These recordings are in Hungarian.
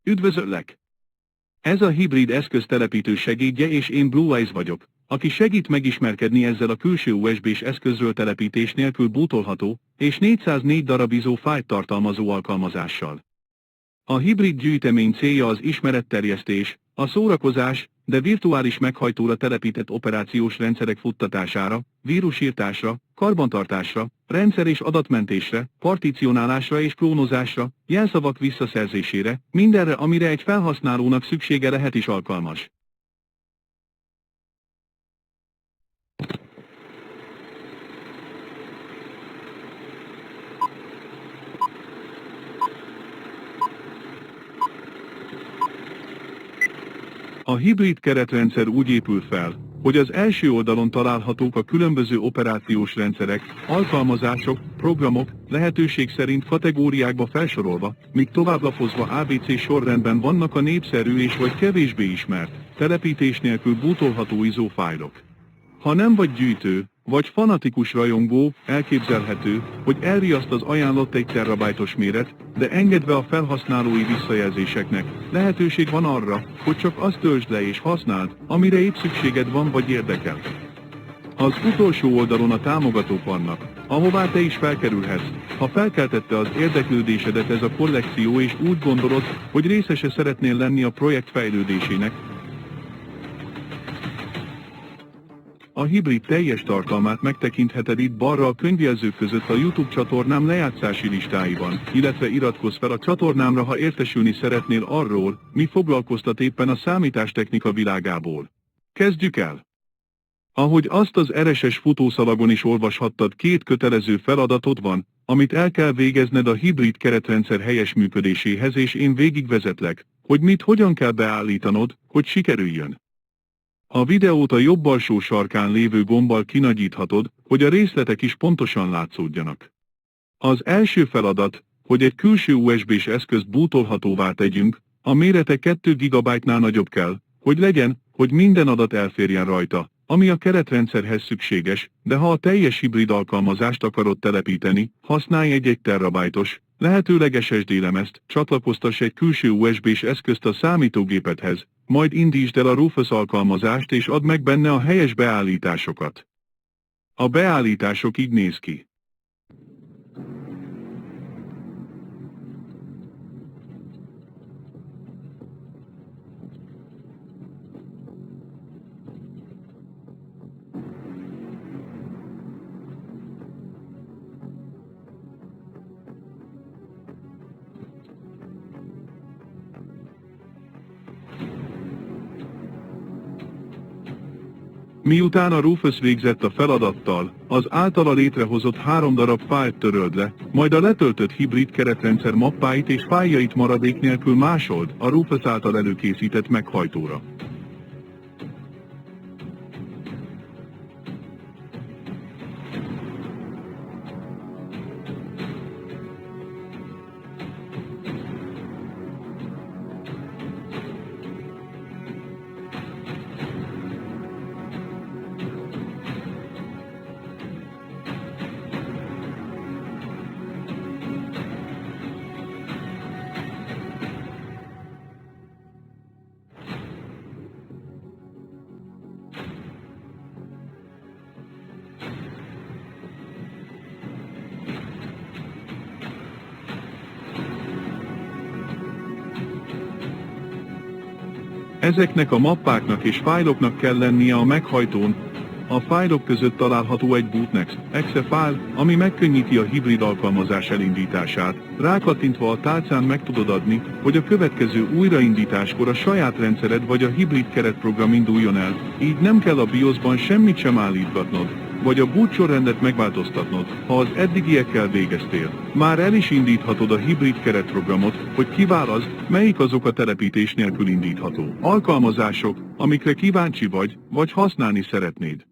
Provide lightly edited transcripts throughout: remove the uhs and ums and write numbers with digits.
Üdvözöllek! Ez a hibrid eszköztelepítő segédje és én Blue Eyes vagyok, aki segít megismerkedni ezzel a külső USB-s eszközről telepítés nélkül bootolható és 404 darab ISO fájlt tartalmazó alkalmazással. A hibrid gyűjtemény célja az ismeretterjesztés, a szórakozás, de virtuális meghajtóra telepített operációs rendszerek futtatására, vírusírtásra, karbantartásra, rendszer és adatmentésre, particionálásra és klónozásra, jelszavak visszaszerzésére, mindenre, amire egy felhasználónak szüksége lehet is alkalmas. A hibrid keretrendszer úgy épül fel, hogy az első oldalon találhatók a különböző operációs rendszerek, alkalmazások, programok, lehetőség szerint kategóriákba felsorolva, míg továbblapozva ABC sorrendben vannak a népszerű és vagy kevésbé ismert, telepítés nélkül bootolható ISO fájlok. Ha nem vagy gyűjtő, vagy fanatikus rajongó, elképzelhető, hogy elriaszt az ajánlott 1 terabájtos méret, de engedve a felhasználói visszajelzéseknek, lehetőség van arra, hogy csak azt töltsd le és használd, amire épp szükséged van vagy érdekel. Az utolsó oldalon a támogatók vannak, ahová te is felkerülhetsz, ha felkeltette az érdeklődésedet ez a kollekció és úgy gondolod, hogy részese szeretnél lenni a projekt fejlődésének. A hibrid teljes tartalmát megtekintheted itt balra a könyvjelzők között a YouTube csatornám lejátszási listáiban, illetve iratkozz fel a csatornámra, ha értesülni szeretnél arról, mi foglalkoztat éppen a számítástechnika világából. Kezdjük el! Ahogy azt az RSS futószalagon is olvashattad, 2 kötelező feladatod van, amit el kell végezned a hibrid keretrendszer helyes működéséhez, és én végigvezetlek, hogy mit hogyan kell beállítanod, hogy sikerüljön. A videót a jobb alsó sarkán lévő gombbal kinagyíthatod, hogy a részletek is pontosan látszódjanak. Az első feladat, hogy egy külső USB-s eszközt bootolhatóvá tegyünk, a mérete 2 GB-nál nagyobb kell, hogy legyen, hogy minden adat elférjen rajta, ami a keretrendszerhez szükséges, de ha a teljes hibrid alkalmazást akarod telepíteni, használj egy 1 terabájtos, lehetőleg SSD lemezt, csatlakoztass egy külső USB-s eszközt a számítógépedhez, majd indítsd el a Rufus alkalmazást és add meg benne a helyes beállításokat. A beállítások így néz ki. Miután a Rufus végzett a feladattal, az általa létrehozott 3 darab fájlt töröld le, majd a letöltött hibrid keretrendszer mappáit és fájljait maradék nélkül másold a Rufus által előkészített meghajtóra. Ezeknek a mappáknak és fájloknak kell lennie a meghajtón. A fájlok között található egy bootnext.exe fájl, ami megkönnyíti a hibrid alkalmazás elindítását. Rákattintva a tálcán meg tudod adni, hogy a következő újraindításkor a saját rendszered vagy a hibrid keretprogram induljon el, így nem kell a BIOS-ban semmit sem állítgatnod, vagy a boot sorrendet megváltoztatnod, ha az eddigiekkel végeztél. Már el is indíthatod a hibrid keretprogramot, hogy kiválaszd, melyik azok a telepítés nélkül indítható alkalmazások, amikre kíváncsi vagy használni szeretnéd.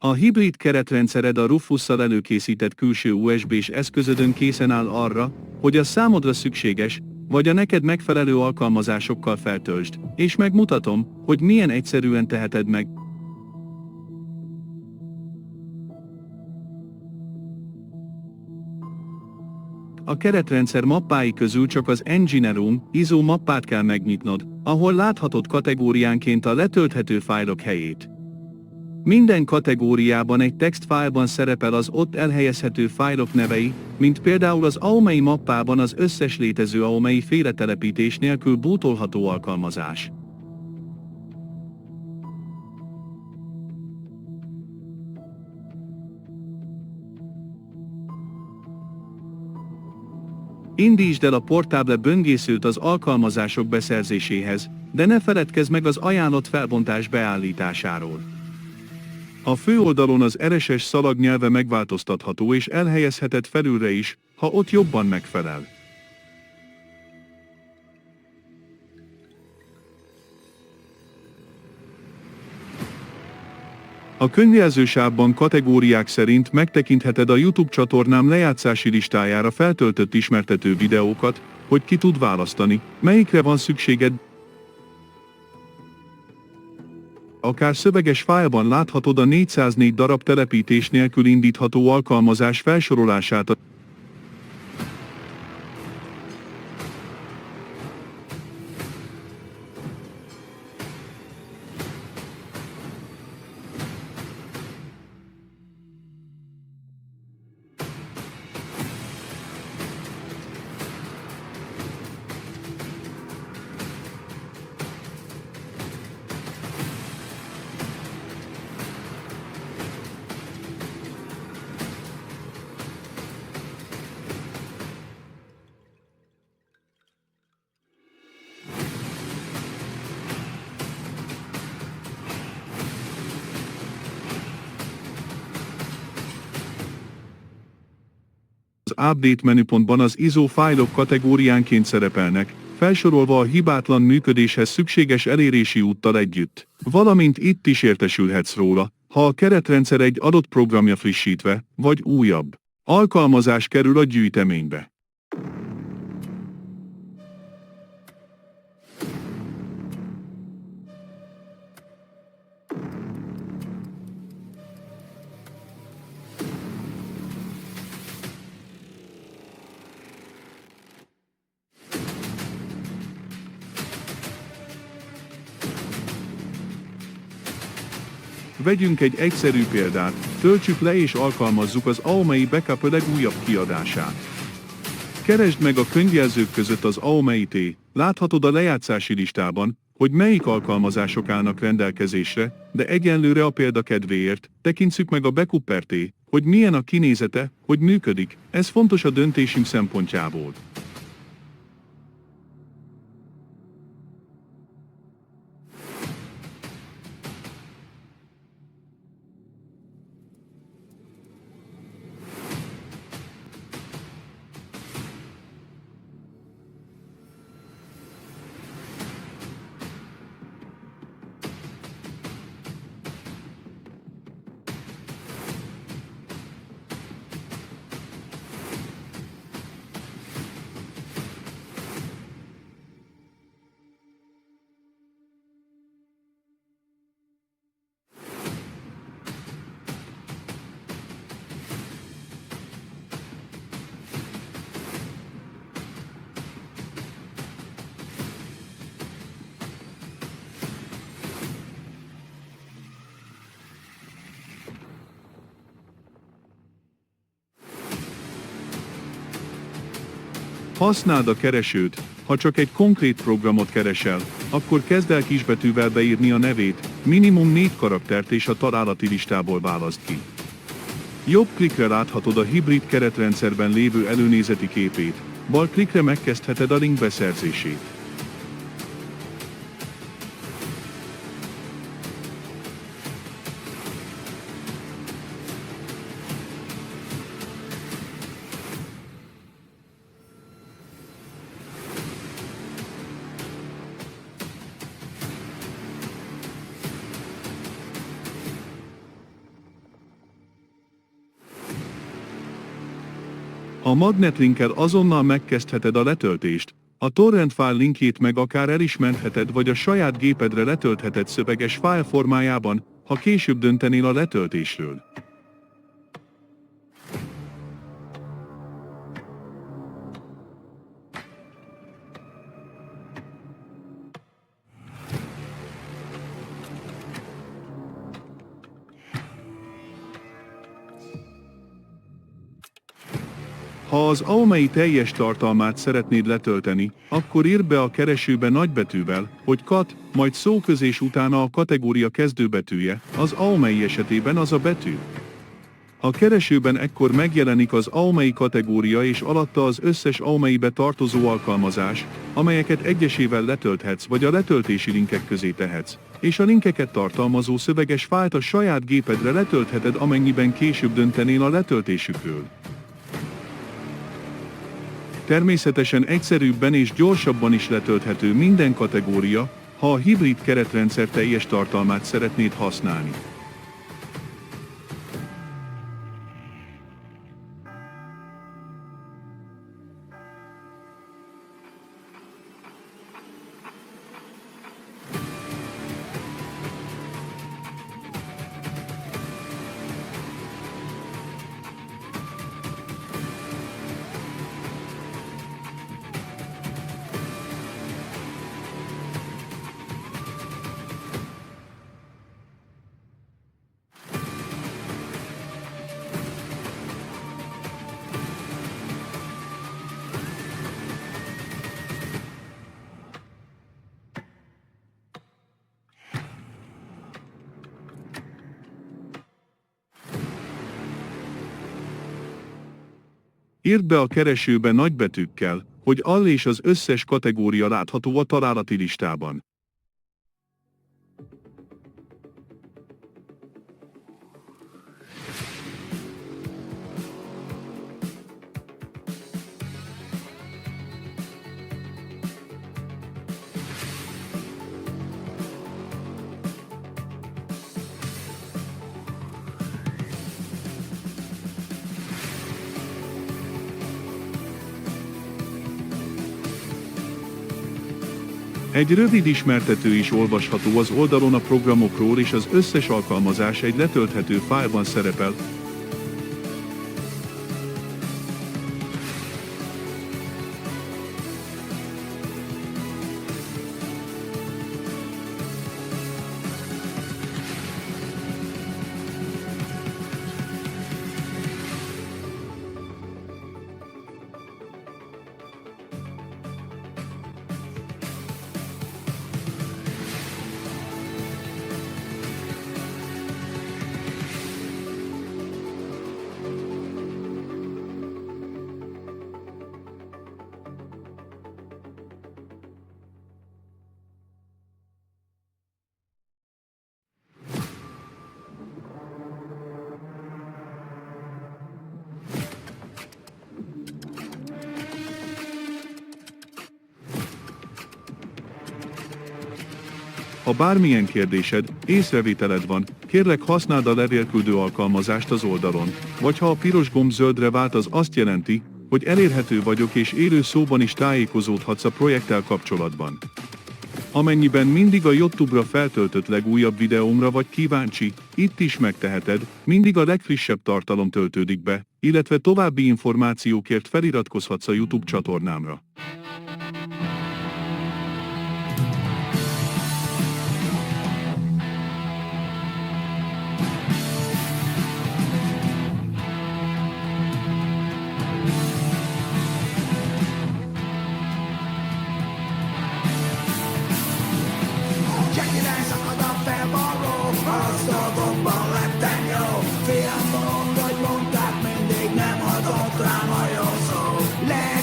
A hibrid keretrendszered a Rufusszal előkészített külső USB-s eszközödön készen áll arra, hogy a számodra szükséges, vagy a neked megfelelő alkalmazásokkal feltöltsd, és megmutatom, hogy milyen egyszerűen teheted meg. A keretrendszer mappái közül csak az Engineer Room ISO mappát kell megnyitnod, ahol láthatod kategóriánként a letölthető fájlok helyét. Minden kategóriában egy textfájlban szerepel az ott elhelyezhető fájlok nevei, mint például az AOMEI mappában az összes létező AOMEI félretelepítés nélkül bootolható alkalmazás. Indítsd el a Portable böngészőt az alkalmazások beszerzéséhez, de ne feledkezz meg az ajánlott felbontás beállításáról. A főoldalon az RSS szalag nyelve megváltoztatható és elhelyezheted felülre is, ha ott jobban megfelel. A könyvjelzősávban kategóriák szerint megtekintheted a YouTube csatornám lejátszási listájára feltöltött ismertető videókat, hogy ki tud választani, melyikre van szükséged. Akár szöveges fájlban láthatod a 404 darab telepítés nélkül indítható alkalmazás felsorolását. Az Update menüpontban az ISO fájlok kategóriánként szerepelnek, felsorolva a hibátlan működéshez szükséges elérési úttal együtt. Valamint itt is értesülhetsz róla, ha a keretrendszer egy adott programja frissítve, vagy újabb alkalmazás kerül a gyűjteménybe. Vegyünk egy egyszerű példát, töltsük le és alkalmazzuk az AOMEI Backup legújabb kiadását. Keresd meg a könyvjelzők között az AOMEI-t, láthatod a lejátszási listában, hogy melyik alkalmazások állnak rendelkezésre, de egyenlőre a példa kedvéért, tekintsük meg a Backup-t, hogy milyen a kinézete, hogy működik, ez fontos a döntésünk szempontjából. Használd a keresőt, ha csak egy konkrét programot keresel, akkor kezd el kisbetűvel beírni a nevét, minimum 4 karaktert és a találati listából választ ki. Jobb klikre láthatod a hibrid keretrendszerben lévő előnézeti képét, bal klikre megkezdheted a link beszerzését. A magnetlinkkel azonnal megkezdheted a letöltést, a torrent file linkjét meg akár el is mentheted vagy a saját gépedre letöltheted szöveges file formájában, ha később döntenél a letöltésről. Ha az AOMEI teljes tartalmát szeretnéd letölteni, akkor írd be a keresőbe nagybetűvel, hogy kat, majd szóközés utána a kategória kezdőbetűje, az AOMEI esetében az a betű. A keresőben ekkor megjelenik az AOMEI kategória és alatta az összes AOMEI-be tartozó alkalmazás, amelyeket egyesével letölthetsz vagy a letöltési linkek közé tehetsz, és a linkeket tartalmazó szöveges fájlt a saját gépedre letöltheted, amennyiben később döntenél a letöltésükről. Természetesen egyszerűbben és gyorsabban is letölthető minden kategória, ha a hibrid keretrendszer teljes tartalmát szeretnéd használni. Írd be a keresőbe nagybetűkkel, hogy all és az összes kategória látható a találati listában. Egy rövid ismertető is olvasható az oldalon a programokról, és az összes alkalmazás egy letölthető fájlban szerepel. Ha bármilyen kérdésed, észrevételed van, kérlek használd a levélküldő alkalmazást az oldalon, vagy ha a piros gomb zöldre vált, az azt jelenti, hogy elérhető vagyok és élő szóban is tájékozódhatsz a projekttel kapcsolatban. Amennyiben mindig a YouTube-ra feltöltött legújabb videómra vagy kíváncsi, itt is megteheted, mindig a legfrissebb tartalom töltődik be, illetve további információkért feliratkozhatsz a YouTube csatornámra.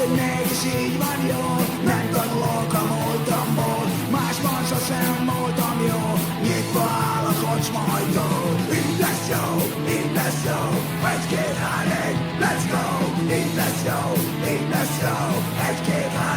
hogy mégis így van jó. Nem tanulok a múltamból, másban sosem voltam jó. Nyitva áll a kocsma ajtó. Így lesz jó, így lesz jó. 1, 2, 3, let's go. Így lesz jó, így lesz jó. 1, 2, 3.